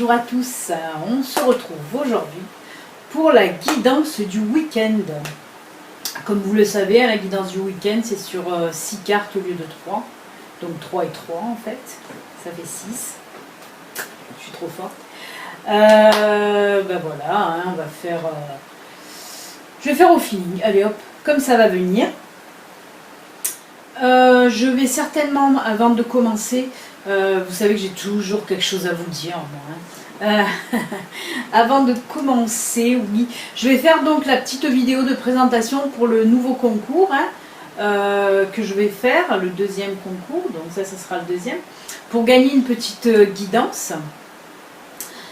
bonjour à tous, on se retrouve aujourd'hui pour la guidance du week-end. Comme vous le savez, la guidance du week-end c'est sur 6 cartes au lieu de 3, donc 3 et 3 en fait, ça fait 6, je suis trop forte. Ben voilà, hein, on va faire, je vais faire au feeling, allez hop, comme ça va venir. Je vais certainement, avant de commencer, vous savez que j'ai toujours quelque chose à vous dire, moi, hein. Avant de commencer, oui, je vais faire donc la petite vidéo de présentation pour le nouveau concours, hein, que je vais faire, le deuxième concours, donc ça sera le deuxième, pour gagner une petite guidance.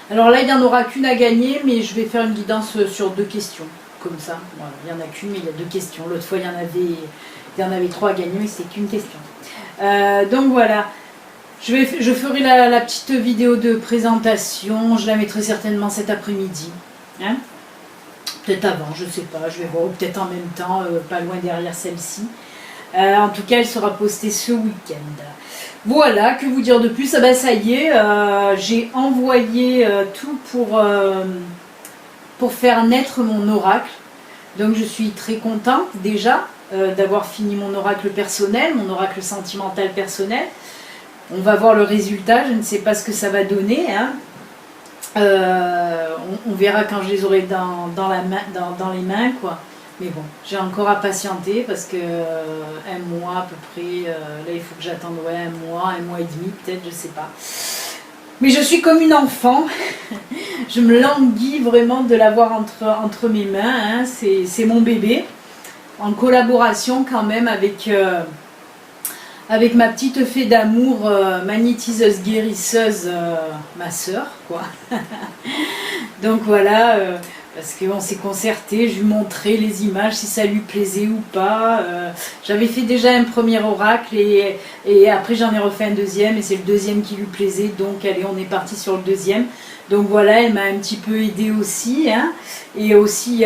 Alors là, il n'y en aura qu'une à gagner, mais je vais faire une guidance sur 2 questions, comme ça. Voilà, il n'y en a qu'une, mais il y a 2 questions. L'autre fois, il y en avait 3 à gagner, mais c'était qu'une question. Donc voilà, je ferai la petite vidéo de présentation, je la mettrai certainement cet après-midi. Hein, peut-être avant, je ne sais pas, je vais voir, peut-être en même temps, pas loin derrière celle-ci. En tout cas, elle sera postée ce week-end. Voilà, que vous dire de plus? Ah ben ça y est, j'ai envoyé tout pour faire naître mon oracle. Donc je suis très contente déjà d'avoir fini mon oracle personnel, mon oracle sentimental personnel. On va voir le résultat, je ne sais pas ce que ça va donner. Hein. On verra quand je les aurai dans les mains, quoi. Mais bon, j'ai encore à patienter parce que un mois à peu près, là il faut que j'attende un mois et demi peut-être, je sais pas. Mais je suis comme une enfant, je me languis vraiment de l'avoir entre mes mains, hein. C'est mon bébé, en collaboration quand même avec ma petite fée d'amour, magnétiseuse, guérisseuse, ma soeur, quoi. Donc voilà, parce qu'on s'est concerté, je lui montrais les images si ça lui plaisait ou pas. J'avais fait déjà un premier oracle et après j'en ai refait un deuxième et c'est le deuxième qui lui plaisait, donc allez, on est parti sur le deuxième. Donc voilà, elle m'a un petit peu aidée aussi, hein, et aussi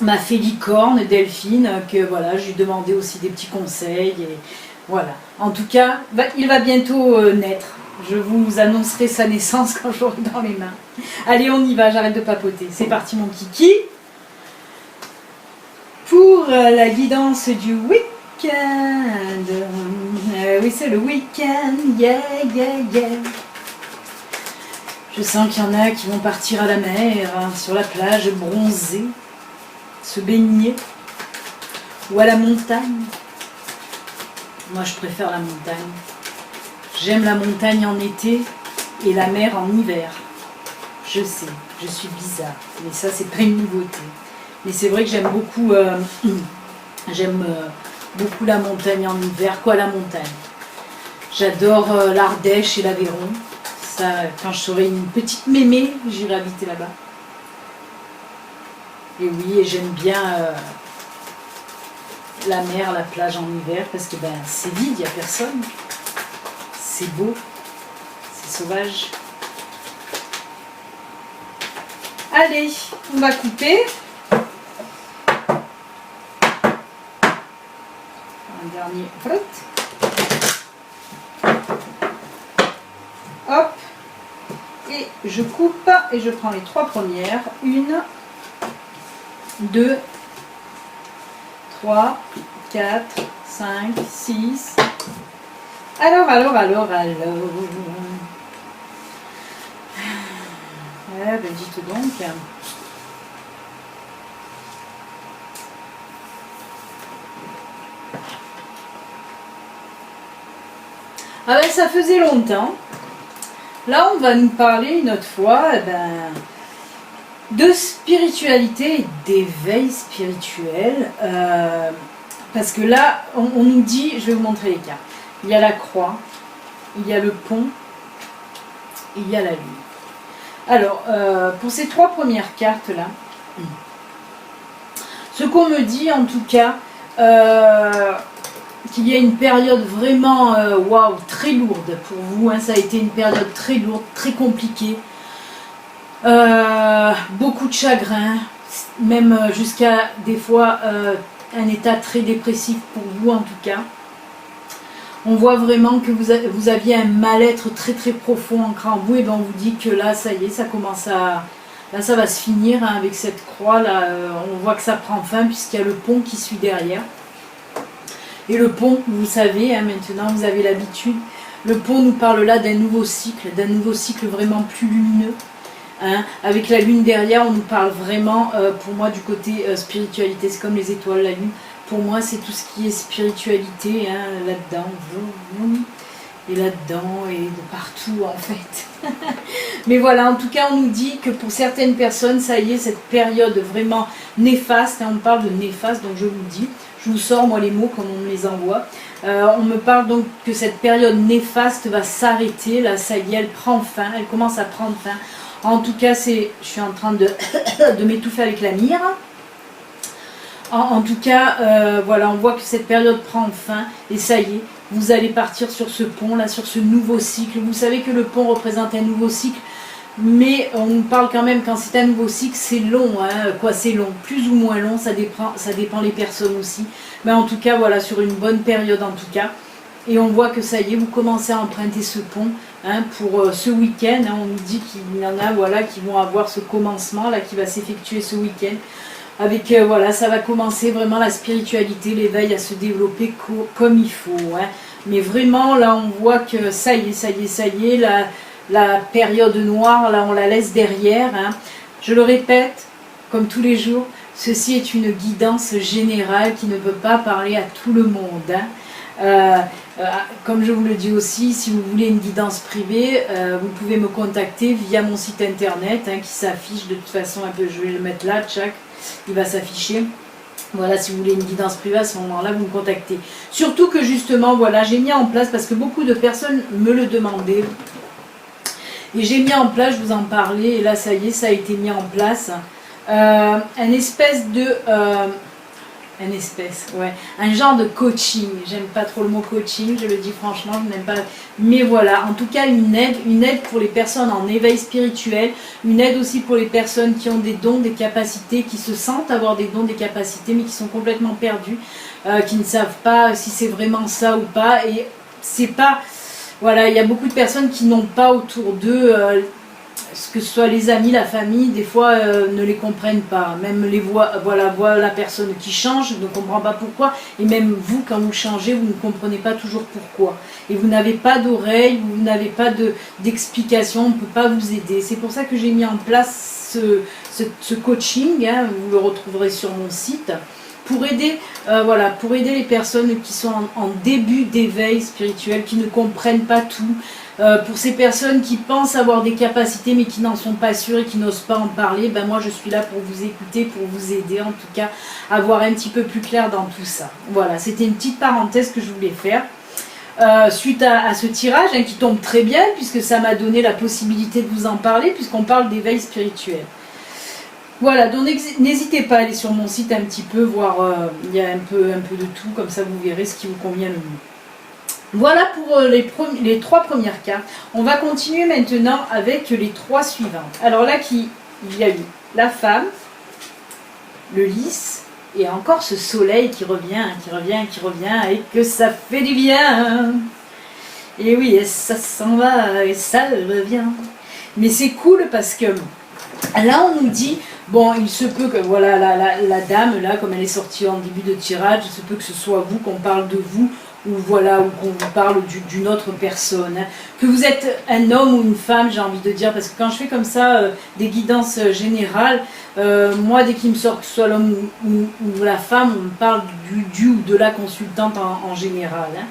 ma fée licorne, Delphine, que voilà, je lui demandais aussi des petits conseils et voilà. En tout cas, il va bientôt naître. Je vous annoncerai sa naissance quand je l'aurai dans les mains. Allez, on y va, j'arrête de papoter. C'est parti mon kiki. Pour la guidance du week-end. Oui, c'est le week-end. Yeah, yeah, yeah. Je sens qu'il y en a qui vont partir à la mer, sur la plage, bronzer, se baigner. Ou à la montagne. Moi, je préfère la montagne. J'aime la montagne en été et la mer en hiver. Je sais, je suis bizarre, mais ça c'est pas une nouveauté. Mais c'est vrai que j'aime beaucoup, beaucoup la montagne en hiver, quoi la montagne. J'adore l'Ardèche et l'Aveyron. Ça, quand je serai une petite mémé, j'irai habiter là-bas. Et oui, et j'aime bien la mer, la plage en hiver, parce que ben c'est vide, il n'y a personne. C'est beau, c'est sauvage. Allez, on va couper. Un dernier flotte. Hop. Et je coupe et je prends les 3 premières. 1, 2, 3, 4, 5, 6. Alors. Ben dites donc. Ah ben ça faisait longtemps. Là on va nous parler une autre fois de spiritualité et d'éveil spirituel. Parce que là on nous dit, je vais vous montrer les cartes. Il y a la croix, il y a le pont, il y a la lune. Alors, pour ces 3 premières cartes-là, ce qu'on me dit en tout cas, qu'il y a une période vraiment waouh, très lourde pour vous, hein, ça a été une période très lourde, très compliquée, beaucoup de chagrin, même jusqu'à des fois un état très dépressif pour vous en tout cas. On voit vraiment que vous aviez un mal-être très très profond ancré en vous, et bien on vous dit que là, ça y est, ça commence à... Là, ça va se finir hein, avec cette croix, là, on voit que ça prend fin puisqu'il y a le pont qui suit derrière. Et le pont, vous savez, hein, maintenant vous avez l'habitude, le pont nous parle là d'un nouveau cycle vraiment plus lumineux. Hein. Avec la lune derrière, on nous parle vraiment, pour moi, du côté spiritualité, c'est comme les étoiles, la lune. Pour moi, c'est tout ce qui est spiritualité, hein, là-dedans. Et là-dedans, et de partout, en fait. Mais voilà, en tout cas, on nous dit que pour certaines personnes, ça y est, cette période vraiment néfaste, hein, on parle de néfaste, donc je vous le dis, je vous sors, moi, les mots comme on me les envoie. On me parle donc que cette période néfaste va s'arrêter, là, ça y est, elle prend fin, elle commence à prendre fin. En tout cas, je suis en train de m'étouffer avec la mire. En tout cas, voilà, on voit que cette période prend fin et ça y est, vous allez partir sur ce pont, là, sur ce nouveau cycle. Vous savez que le pont représente un nouveau cycle, mais on nous parle quand même, quand c'est un nouveau cycle, c'est long, hein, quoi, c'est long, plus ou moins long, ça dépend les personnes aussi. Mais en tout cas, voilà, sur une bonne période en tout cas. Et on voit que ça y est, vous commencez à emprunter ce pont hein, pour ce week-end. Hein, on nous dit qu'il y en a voilà, qui vont avoir ce commencement là qui va s'effectuer ce week-end. Avec, voilà, ça va commencer vraiment la spiritualité, l'éveil à se développer comme il faut. Hein. Mais vraiment, là, on voit que ça y est, la période noire, là, on la laisse derrière. Hein. Je le répète, comme tous les jours, ceci est une guidance générale qui ne peut pas parler à tout le monde. Hein. Comme je vous le dis aussi, si vous voulez une guidance privée, vous pouvez me contacter via mon site internet hein, qui s'affiche de toute façon un peu, je vais le mettre là, tchac. Il va s'afficher. Voilà, si vous voulez une guidance privée, à ce moment-là, vous me contactez. Surtout que justement, voilà, j'ai mis en place, parce que beaucoup de personnes me le demandaient, et j'ai mis en place, je vous en parlais, et là, ça y est, ça a été mis en place, un genre de coaching. J'aime pas trop le mot coaching, je le dis franchement, je n'aime pas. Mais voilà, en tout cas une aide pour les personnes en éveil spirituel, une aide aussi pour les personnes qui ont des dons, des capacités, qui se sentent avoir des dons, des capacités, mais qui sont complètement perdus, qui ne savent pas si c'est vraiment ça ou pas. Et c'est pas, voilà, il y a beaucoup de personnes qui n'ont pas autour d'eux. Que ce soit les amis, la famille, des fois ne les comprennent pas. Même les voient la personne qui change, ne comprend pas pourquoi. Et même vous, quand vous changez, vous ne comprenez pas toujours pourquoi. Et vous n'avez pas d'oreille, vous n'avez pas d'explication, on ne peut pas vous aider. C'est pour ça que j'ai mis en place ce coaching, hein, vous le retrouverez sur mon site, pour aider, pour aider les personnes qui sont en début d'éveil spirituel, qui ne comprennent pas tout. Pour ces personnes qui pensent avoir des capacités mais qui n'en sont pas sûres et qui n'osent pas en parler, ben moi je suis là pour vous écouter, pour vous aider en tout cas à voir un petit peu plus clair dans tout ça. Voilà, c'était une petite parenthèse que je voulais faire. Suite à ce tirage hein, qui tombe très bien puisque ça m'a donné la possibilité de vous en parler puisqu'on parle d'éveil spirituel. Voilà, donc n'hésitez pas à aller sur mon site un petit peu, voir, il y a un peu de tout, comme ça vous verrez ce qui vous convient le mieux. Voilà pour les 3 premières cartes. On va continuer maintenant avec les 3 suivantes. Alors là, il y a eu la femme, le lys, et encore ce soleil qui revient, et que ça fait du bien. Et oui, et ça s'en va, et ça revient. Mais c'est cool parce que là, on nous dit, bon, il se peut que, voilà, la dame, là, comme elle est sortie en début de tirage, il se peut que ce soit vous, qu'on parle de vous, ou voilà, ou qu'on vous parle d'une autre personne, hein. Que vous êtes un homme ou une femme, j'ai envie de dire, parce que quand je fais comme ça des guidances générales, moi dès qu'il me sort que ce soit l'homme ou la femme, on me parle du ou de la consultante en général, hein.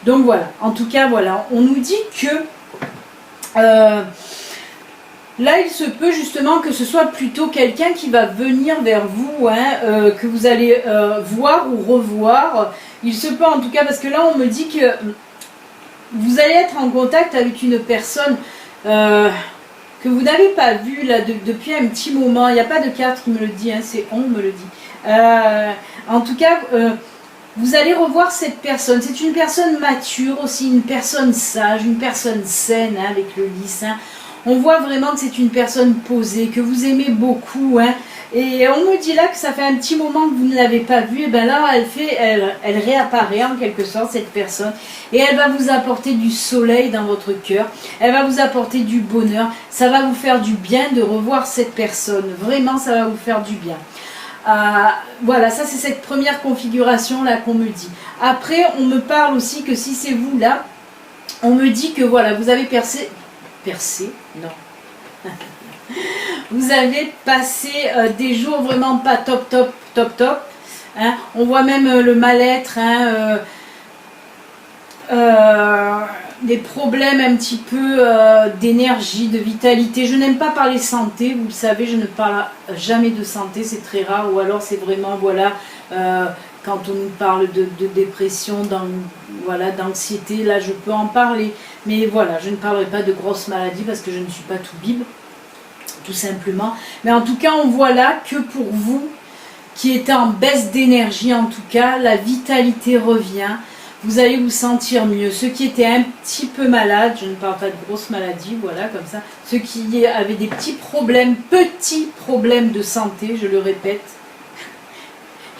Donc voilà, en tout cas voilà, on nous dit que là, il se peut justement que ce soit plutôt quelqu'un qui va venir vers vous, hein, que vous allez voir ou revoir. Il se peut en tout cas, parce que là, on me dit que vous allez être en contact avec une personne que vous n'avez pas vue là, depuis un petit moment. Il n'y a pas de carte qui me le dit, hein, c'est on me le dit. En tout cas, vous allez revoir cette personne. C'est une personne mature aussi, une personne sage, une personne saine, hein, avec le lys, hein. On voit vraiment que c'est une personne posée, que vous aimez beaucoup, hein, Et on me dit là que ça fait un petit moment que vous ne l'avez pas vue. Et bien là, elle réapparaît en quelque sorte, cette personne. Et elle va vous apporter du soleil dans votre cœur. Elle va vous apporter du bonheur. Ça va vous faire du bien de revoir cette personne. Vraiment, ça va vous faire du bien. Voilà, ça c'est cette première configuration là qu'on me dit. Après, on me parle aussi que si c'est vous là, on me dit que voilà, vous avez percé, non. Vous avez passé des jours vraiment pas top. Hein. On voit même le mal-être, hein, des problèmes un petit peu d'énergie, de vitalité. Je n'aime pas parler santé, vous le savez, je ne parle jamais de santé, c'est très rare. Ou alors c'est vraiment, voilà, quand on nous parle de dépression, voilà, d'anxiété, là je peux en parler. Mais voilà, je ne parlerai pas de grosses maladies parce que je ne suis pas tout Bible. Tout simplement. Mais en tout cas, on voit là que pour vous, qui êtes en baisse d'énergie, en tout cas, la vitalité revient. Vous allez vous sentir mieux. Ceux qui étaient un petit peu malades, je ne parle pas de grosses maladies, voilà, comme ça. Ceux qui avaient des petits problèmes de santé, je le répète.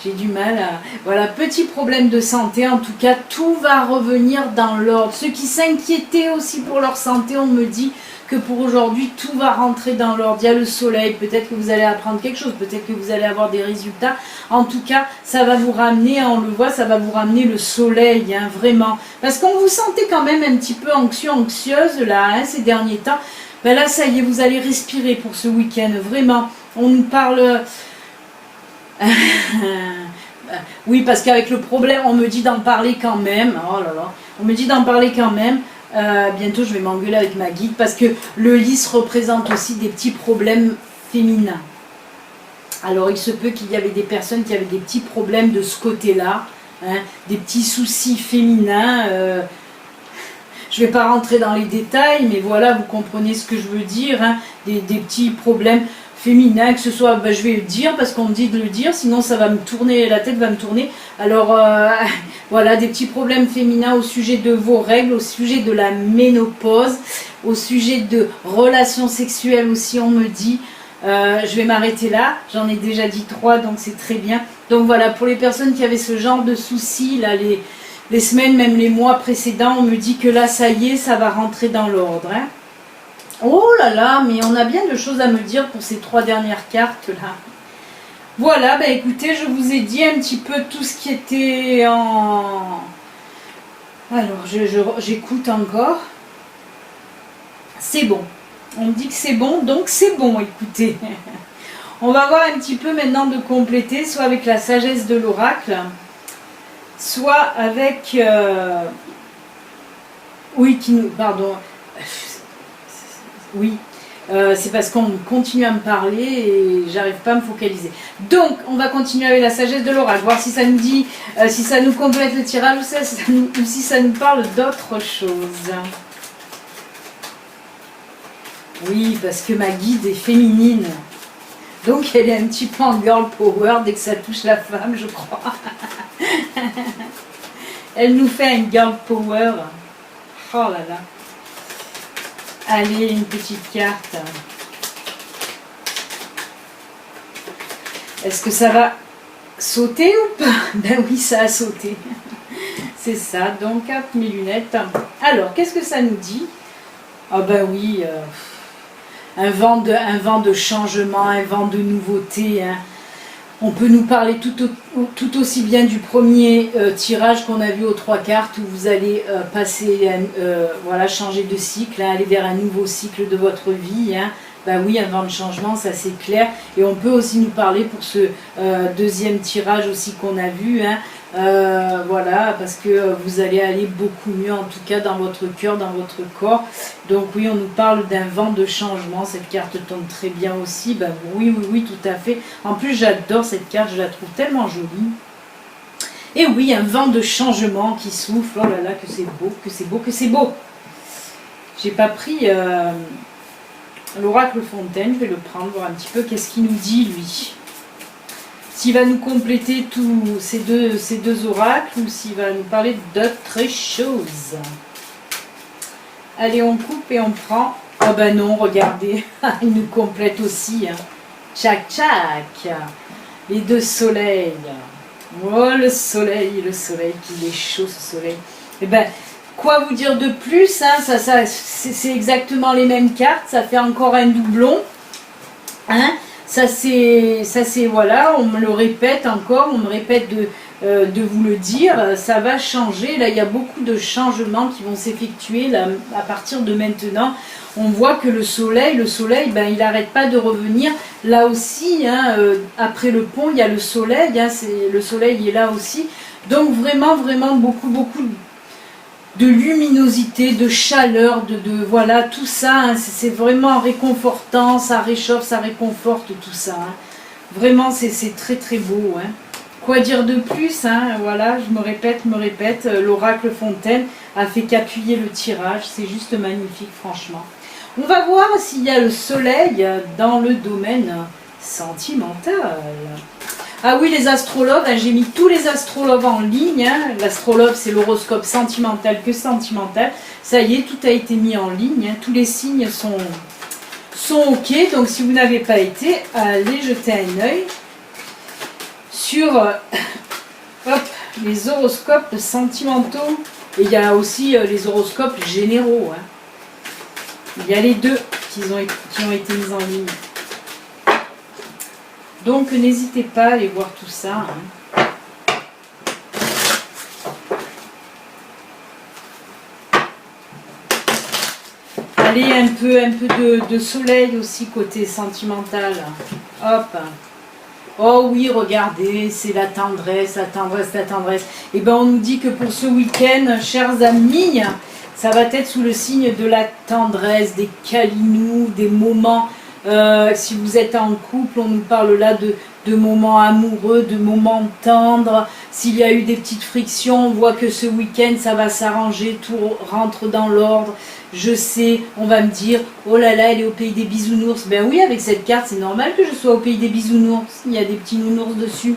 J'ai du mal à... Voilà, petits problèmes de santé, en tout cas, tout va revenir dans l'ordre. Ceux qui s'inquiétaient aussi pour leur santé, on me dit que pour aujourd'hui, tout va rentrer dans l'ordre. Il y a le soleil, peut-être que vous allez apprendre quelque chose, peut-être que vous allez avoir des résultats. En tout cas, ça va vous ramener, on le voit, ça va vous ramener le soleil, hein, vraiment. Parce qu'on vous sentait quand même un petit peu anxieuse, là, hein, ces derniers temps. Ben là, ça y est, vous allez respirer pour ce week-end, vraiment. On nous parle... oui, parce qu'avec le problème, on me dit d'en parler quand même. Oh là là, on me dit d'en parler quand même. Bientôt, je vais m'engueuler avec ma guide parce que le lys représente aussi des petits problèmes féminins. Alors, il se peut qu'il y avait des personnes qui avaient des petits problèmes de ce côté-là, hein, des petits soucis féminins. Je ne vais pas rentrer dans les détails, mais voilà, vous comprenez ce que je veux dire, hein, des petits problèmes féminin, que ce soit, ben, je vais le dire parce qu'on me dit de le dire, sinon ça va me tourner, la tête va me tourner. Alors voilà, des petits problèmes féminins au sujet de vos règles, au sujet de la ménopause, au sujet de relations sexuelles aussi, on me dit. Je vais m'arrêter là, j'en ai déjà dit 3, donc c'est très bien. Donc voilà, pour les personnes qui avaient ce genre de soucis, là, les semaines, même les mois précédents, on me dit que là, ça y est, ça va rentrer dans l'ordre, hein. Oh là là, mais on a bien de choses à me dire pour ces 3 dernières cartes là. Voilà, bah écoutez, je vous ai dit un petit peu tout ce qui était en... Alors, j'écoute encore. C'est bon. On me dit que c'est bon, donc c'est bon, écoutez. On va voir un petit peu maintenant de compléter, soit avec la sagesse de l'oracle, soit avec... Oui, pardon... Oui, c'est parce qu'on continue à me parler et j'arrive pas à me focaliser. Donc, on va continuer avec la sagesse de l'oracle, voir si ça nous dit, si ça nous complète le tirage ou si ça nous parle d'autre chose. Oui, parce que ma guide est féminine. Donc, elle est un petit peu en girl power dès que ça touche la femme, je crois. Elle nous fait un girl power. Oh là là. Allez, une petite carte. Est-ce que ça va sauter ou pas? Ben oui, ça a sauté. C'est ça, donc hop, mes lunettes. Alors, qu'est-ce que ça nous dit? Ah ben oui, un vent de changement, un vent de nouveauté, hein. On peut nous parler tout aussi bien du premier tirage qu'on a vu aux 3 cartes où vous allez passer, voilà, changer de cycle, hein, aller vers un nouveau cycle de votre vie, hein. Ben oui, un vent de changement, ça c'est clair. Et on peut aussi nous parler pour ce deuxième tirage aussi qu'on a vu, hein, voilà, parce que vous allez aller beaucoup mieux, en tout cas dans votre cœur, dans votre corps. Donc oui, on nous parle d'un vent de changement. Cette carte tombe très bien aussi. Ben oui, tout à fait. En plus, j'adore cette carte, je la trouve tellement jolie. Et oui, un vent de changement qui souffle. Oh là là, que c'est beau, que c'est beau, que c'est beau. J'ai pas pris l'oracle Fontaine, je vais le prendre, voir un petit peu qu'est-ce qu'il nous dit lui. S'il va nous compléter tous ces deux oracles ou s'il va nous parler d'autres choses. Allez, on coupe et on prend. Ah ben non, regardez, il nous complète aussi, hein. Tchac, tchac. Les deux soleils. Oh, le soleil qu'il est chaud, ce soleil. Eh ben, quoi vous dire de plus, hein, c'est exactement les mêmes cartes, ça fait encore un doublon. Hein, ça c'est, voilà, on me le répète encore, on me répète de vous le dire, ça va changer. Là, il y a beaucoup de changements qui vont s'effectuer à partir de maintenant. On voit que le soleil, ben, il n'arrête pas de revenir. Là aussi, hein, après le pont, il y a le soleil. Hein, le soleil est là aussi. Donc vraiment, vraiment beaucoup de luminosité, de chaleur, voilà, tout ça. Hein, c'est vraiment réconfortant, ça réchauffe, ça réconforte, tout ça. Hein. Vraiment, c'est très très beau. Hein. Quoi dire de plus, hein, voilà, je me répète, l'oracle Fontaine a fait qu'appuyer le tirage, c'est juste magnifique, franchement. On va voir s'il y a le soleil dans le domaine sentimental. Ah oui, les astrologues, hein, j'ai mis tous les astrologues en ligne. Hein. L'astrologue, c'est l'horoscope sentimental que sentimental. Ça y est, tout a été mis en ligne. Hein. Tous les signes sont OK. Donc, si vous n'avez pas été, allez jeter un œil sur les horoscopes sentimentaux. Et il y a aussi les horoscopes généraux. Hein. Il y a les deux qui ont été mis en ligne. Donc n'hésitez pas à aller voir tout ça. Hein. Allez, un peu de soleil aussi côté sentimental. Hop. Oh oui, regardez, c'est la tendresse, la tendresse, la tendresse. Et bien on nous dit que pour ce week-end, chers amis, ça va être sous le signe de la tendresse, des câlinous, des moments. Si vous êtes en couple, on nous parle là de moments amoureux, de moments tendres. S'il y a eu des petites frictions, on voit que ce week-end, ça va s'arranger, tout rentre dans l'ordre. Je sais, on va me dire, oh là là, elle est au pays des bisounours. Ben oui, avec cette carte, c'est normal que je sois au pays des bisounours. Il y a des petits nounours dessus.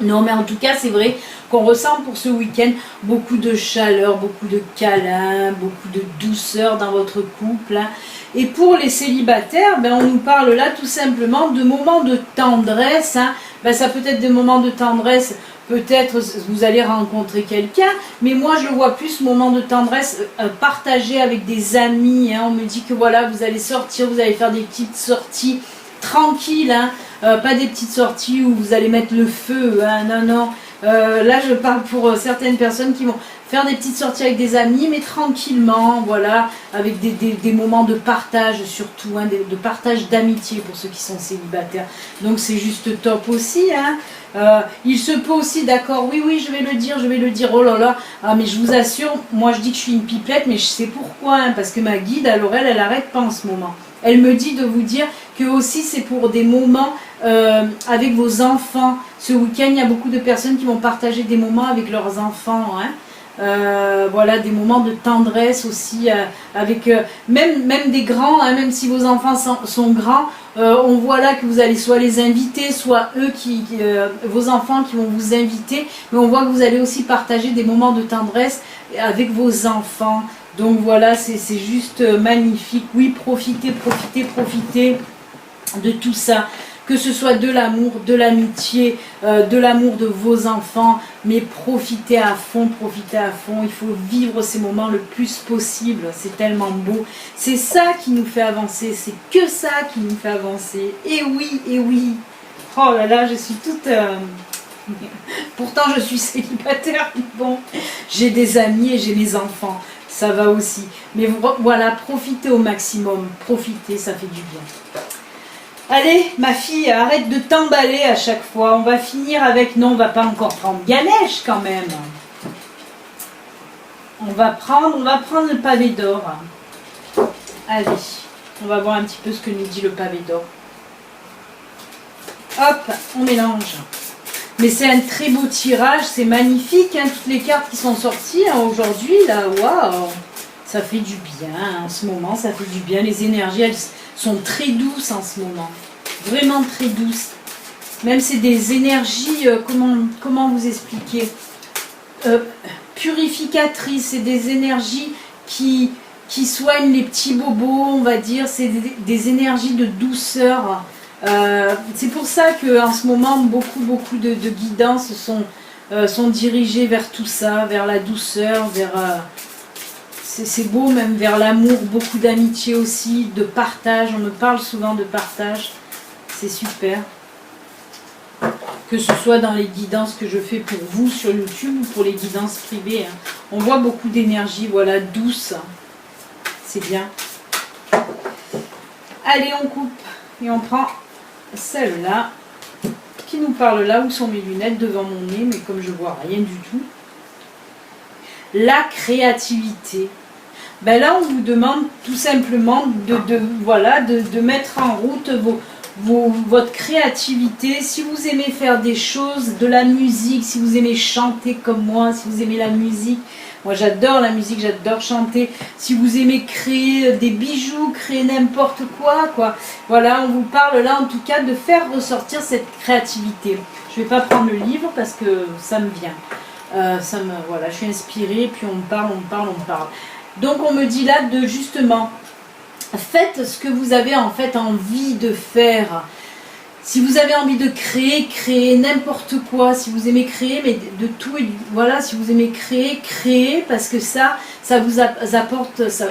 Non, mais en tout cas, c'est vrai qu'on ressent pour ce week-end beaucoup de chaleur, beaucoup de câlins, beaucoup de douceur dans votre couple. Hein. Et pour les célibataires, ben on nous parle là tout simplement de moments de tendresse. Hein. Ben ça peut être des moments de tendresse, peut-être vous allez rencontrer quelqu'un, mais moi je le vois plus moment de tendresse partagé avec des amis. Hein. On me dit que voilà, vous allez sortir, vous allez faire des petites sorties tranquilles, hein. Pas des petites sorties où vous allez mettre le feu. Hein. Non, non. Là je parle pour certaines personnes qui vont faire des petites sorties avec des amis, mais tranquillement, voilà, avec des moments de partage surtout, hein, de partage d'amitié pour ceux qui sont célibataires. Donc c'est juste top aussi. Hein. Il se peut aussi, d'accord, oui, je vais le dire, oh là là, ah, mais je vous assure, moi je dis que je suis une pipelette, mais je sais pourquoi, hein, parce que ma guide, alors elle arrête pas en ce moment. Elle me dit de vous dire que aussi c'est pour des moments avec vos enfants. Ce week-end, il y a beaucoup de personnes qui vont partager des moments avec leurs enfants. Hein. Voilà, des moments de tendresse aussi avec même des grands, hein, même si vos enfants sont grands, on voit là que vous allez soit les inviter, soit eux vos enfants qui vont vous inviter, mais on voit que vous allez aussi partager des moments de tendresse avec vos enfants. Donc voilà, c'est juste magnifique. Oui, profitez de tout ça. Que ce soit de l'amour, de l'amitié, de l'amour de vos enfants, mais profitez à fond, il faut vivre ces moments le plus possible, c'est tellement beau, c'est ça qui nous fait avancer, c'est que ça qui nous fait avancer, et oui, oh là là, je suis toute... Pourtant je suis célibataire, bon, j'ai des amis et j'ai mes enfants, ça va aussi, mais voilà, profitez au maximum, profitez, ça fait du bien. Allez, ma fille, arrête de t'emballer à chaque fois. On va finir avec... Non, on va pas encore prendre Ganesh quand même. On va prendre le pavé d'or. Allez, on va voir un petit peu ce que nous dit le pavé d'or. Hop, on mélange. Mais c'est un très beau tirage, c'est magnifique. Hein, toutes les cartes qui sont sorties hein, aujourd'hui, là, waouh, ça fait du bien. Hein, en ce moment, ça fait du bien. Les énergies, elles sont très douces en ce moment, vraiment très douces. Même c'est des énergies, comment vous expliquer, purificatrices, c'est des énergies qui soignent les petits bobos, on va dire, c'est des énergies de douceur. C'est pour ça qu'en ce moment, beaucoup de guidances sont dirigées vers tout ça, vers la douceur, vers... c'est beau, même vers l'amour, beaucoup d'amitié aussi, de partage. On me parle souvent de partage. C'est super. Que ce soit dans les guidances que je fais pour vous sur YouTube ou pour les guidances privées. Hein. On voit beaucoup d'énergie, voilà, douce. C'est bien. Allez, on coupe et on prend celle-là qui nous parle là. Où sont mes lunettes? Devant mon nez, mais comme je vois rien du tout. La créativité. Ben là, on vous demande tout simplement de mettre en route votre créativité. Si vous aimez faire des choses, de la musique, si vous aimez chanter comme moi, si vous aimez la musique, moi j'adore la musique, j'adore chanter. Si vous aimez créer des bijoux, créer n'importe quoi, voilà, on vous parle là en tout cas de faire ressortir cette créativité. Je ne vais pas prendre le livre parce que ça me vient. Voilà, je suis inspirée, puis on parle. Donc on me dit là de justement, faites ce que vous avez en fait envie de faire. Si vous avez envie de créer n'importe quoi. Si vous aimez créer, mais de tout et voilà, si vous aimez créer parce que ça vous apporte, ça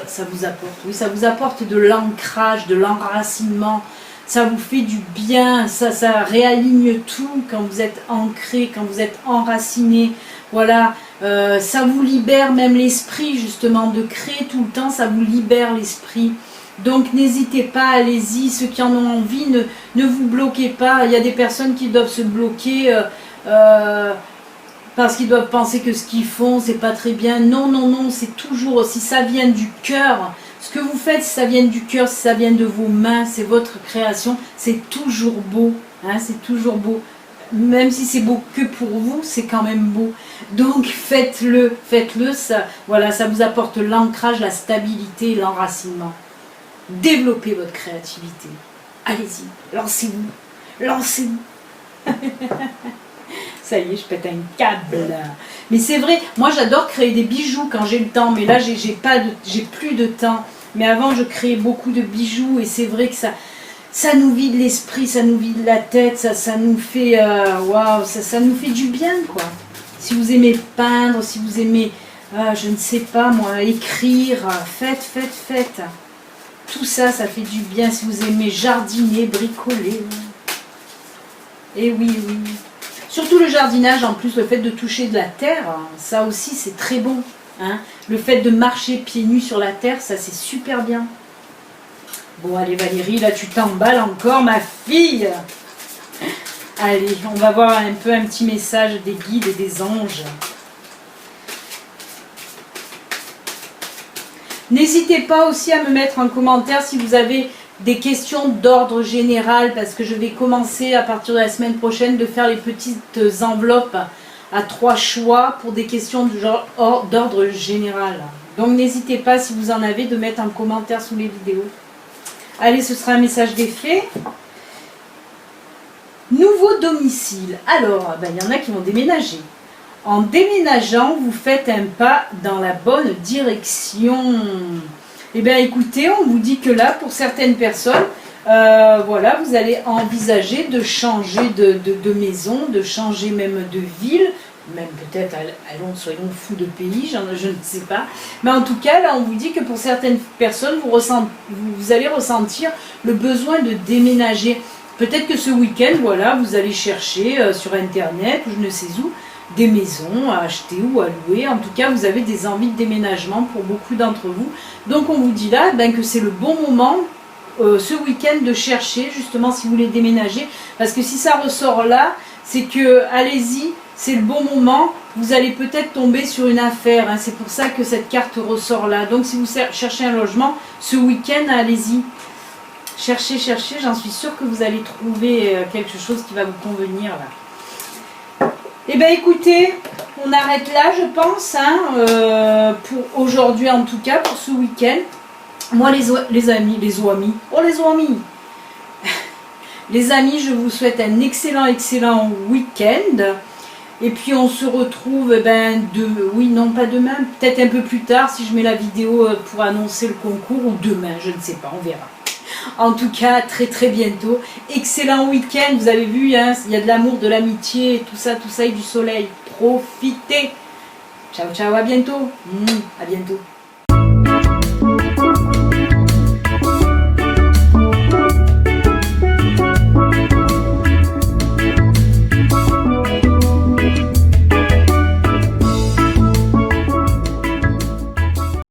vous apporte de l'ancrage, de l'enracinement. Ça vous fait du bien, ça réaligne tout quand vous êtes ancré, quand vous êtes enraciné. Voilà, ça vous libère même l'esprit justement de créer tout le temps, ça vous libère l'esprit. Donc n'hésitez pas, allez-y, ceux qui en ont envie, ne vous bloquez pas. Il y a des personnes qui doivent se bloquer parce qu'ils doivent penser que ce qu'ils font, c'est pas très bien. Non, c'est toujours, si ça vient du cœur, ce que vous faites, si ça vient du cœur, si ça vient de vos mains, c'est votre création, c'est toujours beau, hein, c'est toujours beau. Même si c'est beau que pour vous, c'est quand même beau. Donc faites-le, ça, voilà, ça vous apporte l'ancrage, la stabilité, l'enracinement. Développez votre créativité. Allez-y, lancez-vous. Ça y est, je pète un câble. Mais c'est vrai, moi j'adore créer des bijoux quand j'ai le temps, mais là j'ai plus de temps. Mais avant je créais beaucoup de bijoux et c'est vrai que ça nous vide l'esprit, ça nous vide la tête, ça nous fait waouh, ça nous fait du bien quoi. Si vous aimez peindre, si vous aimez, je ne sais pas moi, écrire, faites. Tout ça, ça fait du bien. Si vous aimez jardiner, bricoler. Et oui. Surtout le jardinage, en plus, le fait de toucher de la terre, ça aussi, c'est très bon. Hein. Le fait de marcher pieds nus sur la terre, ça, c'est super bien. Bon, allez Valérie, là, tu t'emballes encore, ma fille. Allez, on va voir un petit message des guides et des anges. N'hésitez pas aussi à me mettre en commentaire si vous avez des questions d'ordre général, parce que je vais commencer à partir de la semaine prochaine de faire les petites enveloppes à 3 choix pour des questions d'ordre général. Donc n'hésitez pas, si vous en avez, de mettre en commentaire sous les vidéos. Allez, ce sera un message des fées. Nouveau domicile. Alors, il y en a qui vont déménager. En déménageant, vous faites un pas dans la bonne direction. Eh bien, écoutez, on vous dit que là, pour certaines personnes, voilà, vous allez envisager de changer de maison, de changer même de ville, même peut-être, soyons fous de pays, je ne sais pas. Mais en tout cas, là, on vous dit que pour certaines personnes, vous allez ressentir le besoin de déménager. Peut-être que ce week-end, voilà, vous allez chercher sur Internet, ou je ne sais où, des maisons à acheter ou à louer. En tout cas, vous avez des envies de déménagement pour beaucoup d'entre vous. Donc, on vous dit là que c'est le bon moment, ce week-end, de chercher, justement, si vous voulez déménager. Parce que si ça ressort là, c'est que, allez-y, c'est le bon moment. Vous allez peut-être tomber sur une affaire. Hein. C'est pour ça que cette carte ressort là. Donc, si vous cherchez un logement, ce week-end, allez-y. Cherchez, j'en suis sûre que vous allez trouver quelque chose qui va vous convenir là. Eh bien écoutez, on arrête là je pense, hein, pour aujourd'hui en tout cas, pour ce week-end. Moi les amis, les amis, je vous souhaite un excellent week-end. Et puis on se retrouve, pas demain, peut-être un peu plus tard si je mets la vidéo pour annoncer le concours, ou demain, je ne sais pas, on verra. En tout cas, très très bientôt. Excellent week-end, vous avez vu, hein, il y a de l'amour, de l'amitié, tout ça et du soleil. Profitez. Ciao, ciao, à bientôt. À bientôt.